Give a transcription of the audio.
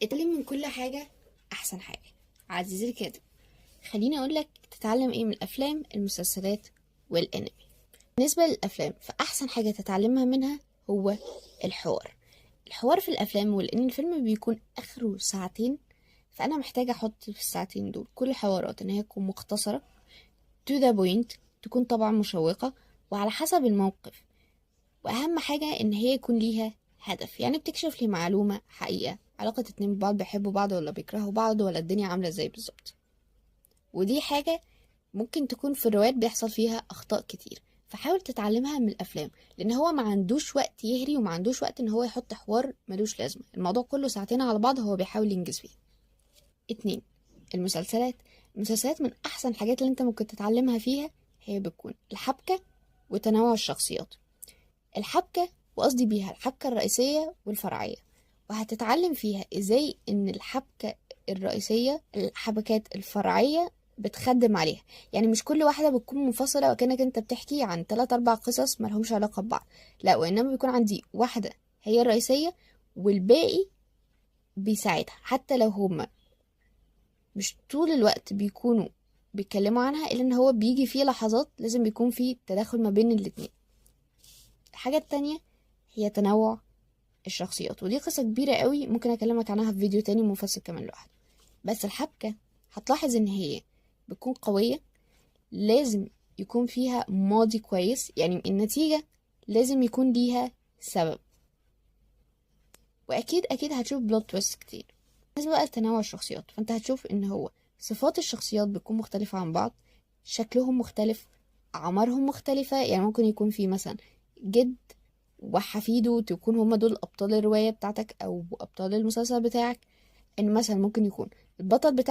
اتعلم من كل حاجة أحسن حاجة. عزيزي الكاتب، خليني أقولك تتعلم إيه من الأفلام، المسلسلات والأنمي. بالنسبة للأفلام فأحسن حاجة تتعلمها منها هو الحوار في الأفلام، ولأن الفيلم بيكون آخره ساعتين، فأنا محتاجة أحط في الساعتين دول كل الحوارات إن هي تكون مختصرة to the point، تكون طبعا مشوقة وعلى حسب الموقف، واهم حاجة ان هي يكون ليها هدف، يعني بتكشف لي معلومة حقيقة، علاقة اتنين ببعض بيحبوا بعض ولا بيكرهوا بعض ولا الدنيا عاملة ازاي بالظبط. ودي حاجة ممكن تكون في الروايات بيحصل فيها اخطاء كتير، فحاول تتعلمها من الافلام، لان هو ما عندوش وقت يهري وما عندوش وقت ان هو يحط حوار ملوش لازمة، الموضوع كله ساعتين على بعض هو بيحاول ينجز فيه. اتنين، المسلسلات من احسن الحاجات اللي انت ممكن تتعلمها فيها، هي بتكون الحبكة وتنوع الشخصيات. الحبكة، وقصدي بيها الحبكة الرئيسية والفرعية، وهتتعلم فيها ازاي ان الحبكة الرئيسية الحبكات الفرعية بتخدم عليها، يعني مش كل واحدة بتكون منفصلة وكأنك انت بتحكي عن 3-4 قصص ملهمش علاقة ببعض، لا، وإنما بيكون عندي واحدة هي الرئيسية والباقي بيساعدها، حتى لو هما مش طول الوقت بيكونوا بيتكلموا عنها، إلا ان هو بيجي فيه لحظات لازم بيكون فيه تداخل ما بين الاتنين. الحاجة التانية هي تنوع الشخصيات، ودي قصة كبيرة قوي ممكن اكلمك عنها في فيديو تاني منفصل كمان لوحده. بس الحبكة هتلاحظ ان هي بتكون قوية، لازم يكون فيها ماضي كويس، يعني النتيجة لازم يكون ليها سبب، واكيد هتشوف بلوت تويست كتير. بالنسبة بقى لتنوع الشخصيات، فانت هتشوف ان هو صفات الشخصيات بتكون مختلفة عن بعض، شكلهم مختلف، اعمارهم مختلفة، يعني ممكن يكون في مثلا جد وحفيده تكون هما دول ابطال الرواية بتاعتك او ابطال المسلسل بتاعك، ان مثلا ممكن يكون البطل بتاع